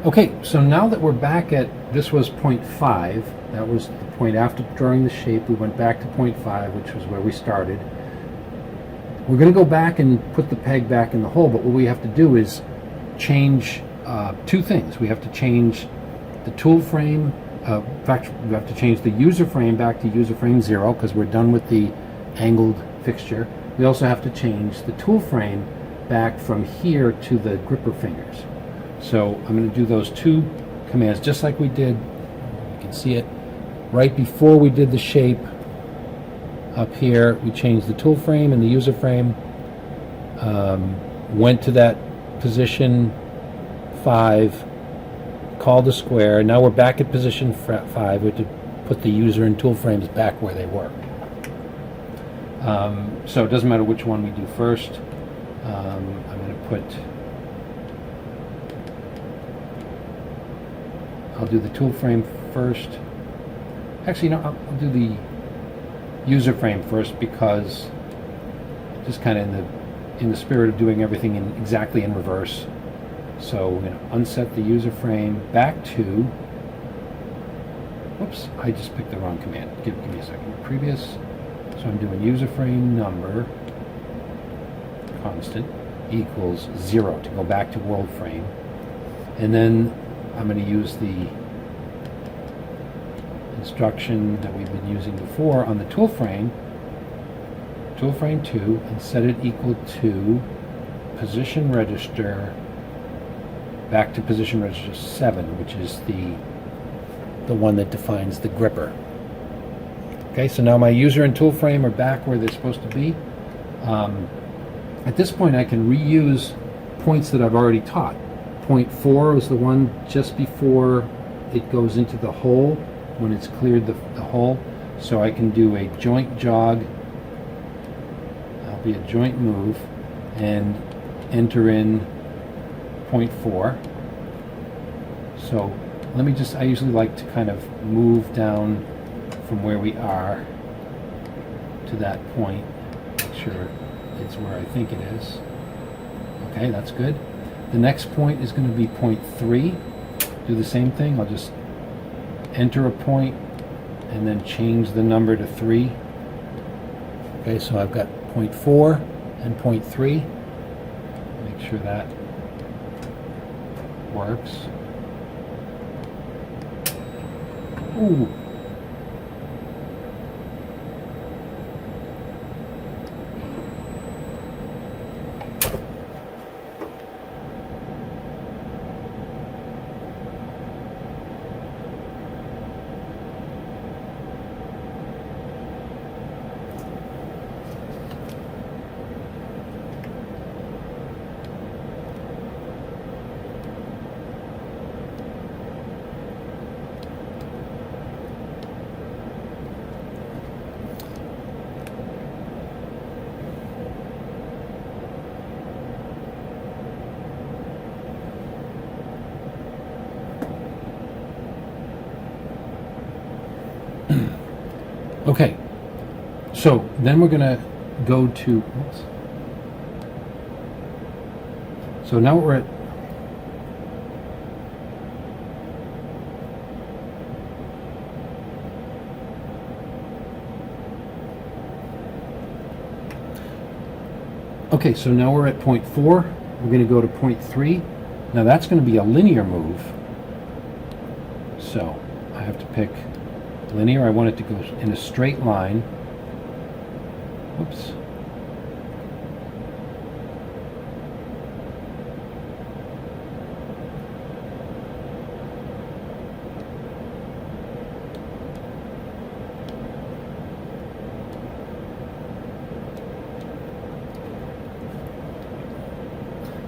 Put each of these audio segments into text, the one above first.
Okay, so now that we're back at, this was 0.5, that was the point after drawing the shape, we went back to 0.5, which was where we started. We're going to go back and put the peg back in the hole, but what we have to do is change two things. We have to change the tool frame, in fact, we have to change the user frame back to user frame 0, because we're done with the angled fixture. We also have to change the tool frame back from here to the gripper fingers. So I'm going to do those two commands just like we did. You can see it right before we did the shape up here. We changed the tool frame and the user frame, went to that position 5, called the square. Now we're back at position 5. We have to put the user and tool frames back where they were. So it doesn't matter which one we do first. I'm going to put, I'll do the tool frame first. Actually, no, I'll do the user frame first, because just kind of in the spirit of doing everything exactly in reverse. So we're going to unset the user frame back to, whoops, I just picked the wrong command. Give me a second. Previous, so I'm doing user frame number constant equals 0 to go back to world frame. And then I'm going to use the instruction that we've been using before on the tool frame 2, and set it equal to position register back to position register 7, which is the one that defines the gripper. Okay, so now my user and tool frame are back where they're supposed to be. At this point I can reuse points that I've already taught. Point 4 is the one just before it goes into the hole, when it's cleared the hole. So I can do a joint jog, that'll be a joint move, and enter in point 4. So let me just, I usually like to kind of move down from where we are to that point, make sure it's where I think it is. Okay, that's good. The next point is going to be point 3. Do the same thing. I'll just enter a point and then change the number to 3. Okay, so I've got point 4 and point 3. Make sure that works. Ooh. Okay, so then we're going to go to, oops. So now we're at, okay, so now we're at point 4. We're going to go to point 3. Now that's going to be a linear move. So I have to pick linear. I want it to go in a straight line. Whoops.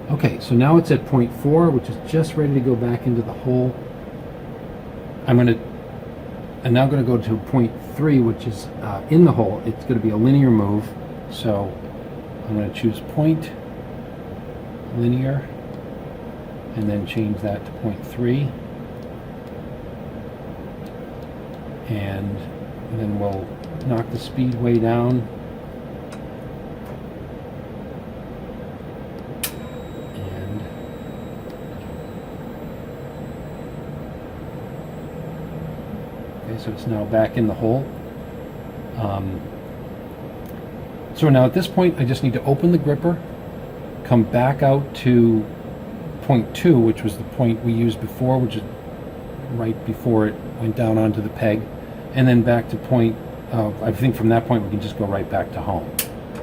Okay, so now it's at point 4, which is just ready to go back into the hole. I'm now going to go to point 3, which is in the hole. It's going to be a linear move. So I'm going to choose point, linear, and then change that to point 3. And then we'll knock the speed way down. And Okay, so it's now back in the hole. So now at this point, I just need to open the gripper, come back out to point 2, which was the point we used before, which is right before it went down onto the peg, and then back to point, I think from that point we can just go right back to home.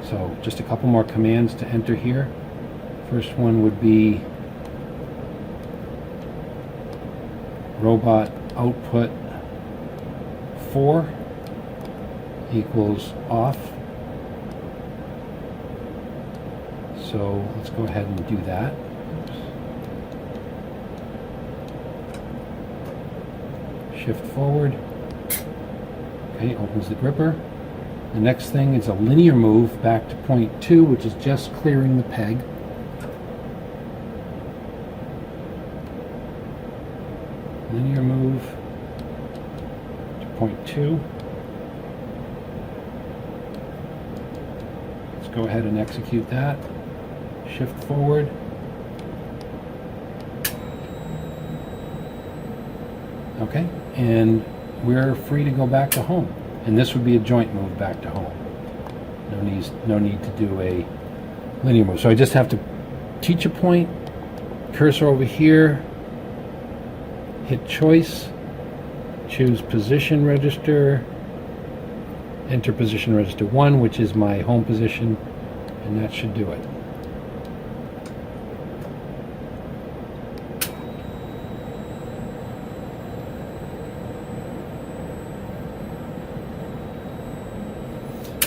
So just a couple more commands to enter here. First one would be robot output 4 equals off. So let's go ahead and do that. Shift forward. Okay, opens the gripper. The next thing is a linear move back to point 2, which is just clearing the peg. Linear move to point 2. Let's go ahead and execute that. Shift forward. Okay, and we're free to go back to home. And this would be a joint move back to home. No need to do a linear move. So I just have to teach a point, cursor over here, hit choice, choose position register, enter position register 1, which is my home position, and that should do it.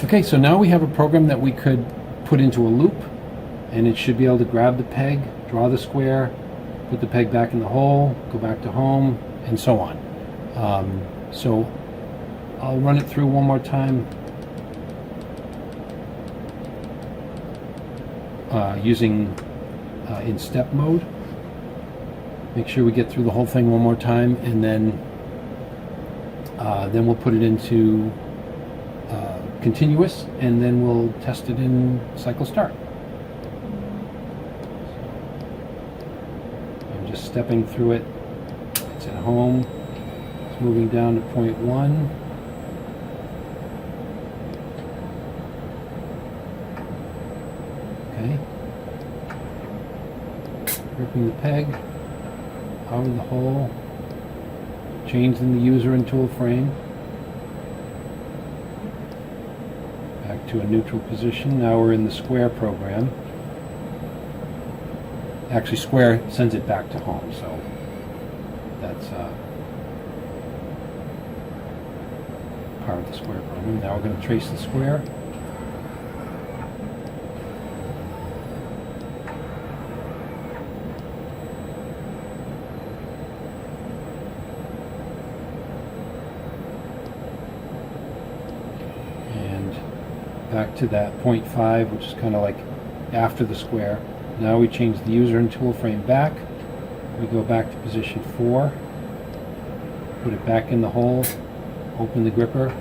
Okay, so now we have a program that we could put into a loop, and it should be able to grab the peg, draw the square, put the peg back in the hole, go back to home, and so on. So I'll run it through one more time using in step mode. Make sure we get through the whole thing one more time, and then we'll put it into continuous, and then we'll test it in cycle start. I'm just stepping through it. It's at home. It's moving down to point 1. Okay. Gripping the peg out of the hole. Changing the user and tool frame. Back to a neutral position. Now we're in the square program. Actually, square sends it back to home, so that's part of the square program. Now we're going to trace the square. Back to that 0.5, which is kind of like after the square. Now we change the user and tool frame back. We go back to position 4, put it back in the hole, open the gripper,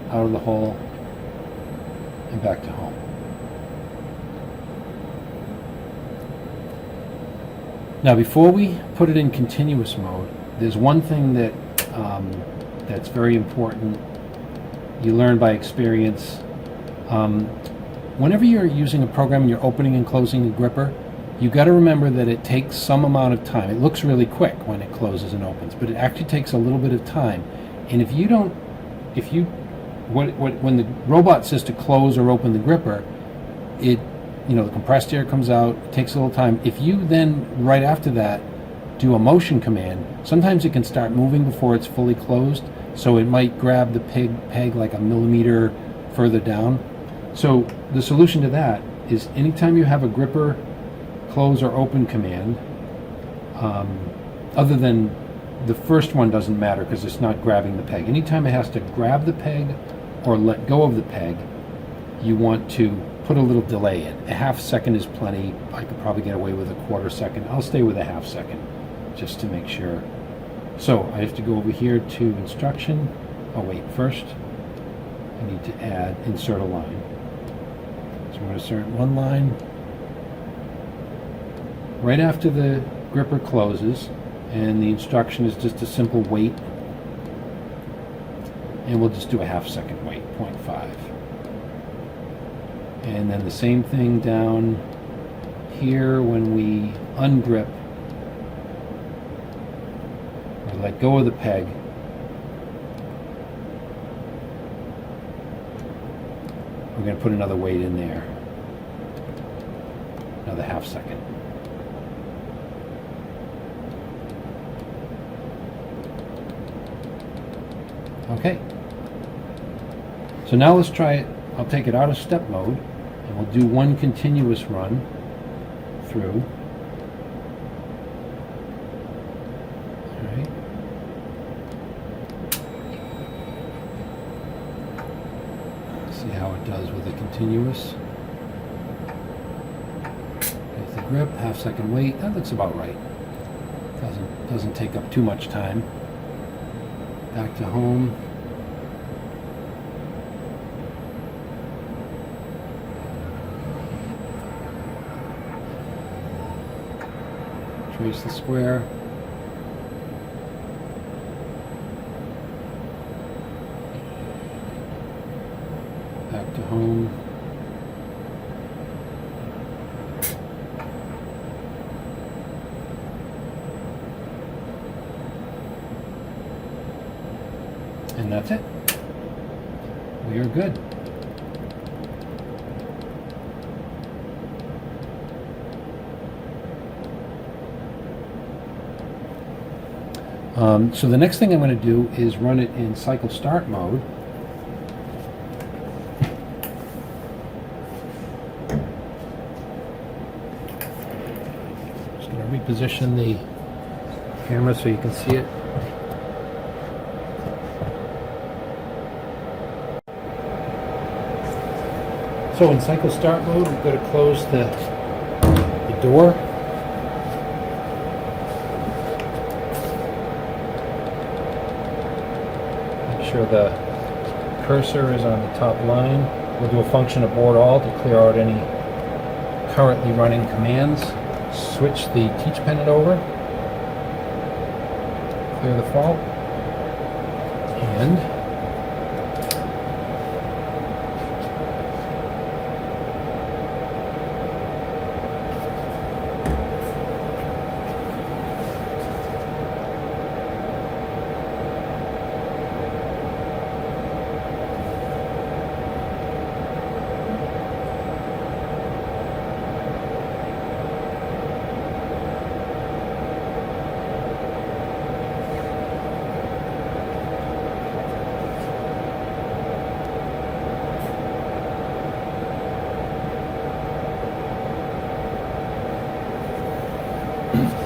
out of the hole, and back to home. Now before we put it in continuous mode, there's one thing that that's very important. You learn by experience. Whenever you're using a program and you're opening and closing a gripper, you got to remember that it takes some amount of time. It looks really quick when it closes and opens, but it actually takes a little bit of time. And when the robot says to close or open the gripper, the compressed air comes out, it takes a little time. If you then, right after that, do a motion command, sometimes it can start moving before it's fully closed, so it might grab the peg like a millimeter further down. So the solution to that is anytime you have a gripper close or open command, other than the first one doesn't matter because it's not grabbing the peg. Anytime it has to grab the peg or let go of the peg, you want to put a little delay in. A half second is plenty. I could probably get away with a quarter second. I'll stay with a half second just to make sure. So I have to go over here to instruction. Oh wait, first I need to insert a line. So I'm going to insert one line right after the gripper closes, and the instruction is just a simple wait. and we'll just do a half-second wait, 0.5. And then the same thing down here when we ungrip or let go of the peg. We're going to put another weight in there, another half-second. Okay. So now let's try it. I'll take it out of step mode and we'll do one continuous run through. All right. See how it does with a continuous. There's the grip, half-second wait. That looks about right. Doesn't take up too much time. Back to home. Trace the square. Back to home. And that's it. We are good. So the next thing I'm going to do is run it in cycle start mode. Just going to reposition the camera so you can see it. So in cycle start mode, we've got to close the door. Make sure the cursor is on the top line. We'll do a function of board all to clear out any currently running commands. Switch the teach pendant over. Clear the fault. And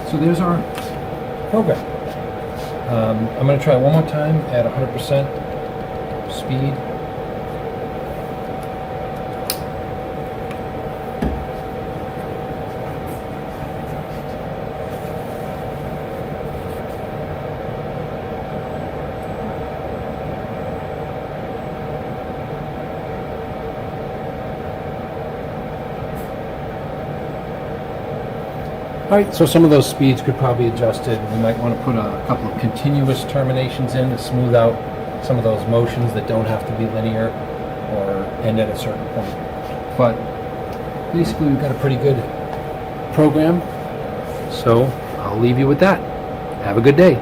so there's our program. I'm going to try it one more time at 100% speed. Alright, so some of those speeds could probably be adjusted. We might want to put a couple of continuous terminations in to smooth out some of those motions that don't have to be linear or end at a certain point. But basically we've got a pretty good program, so I'll leave you with that. Have a good day.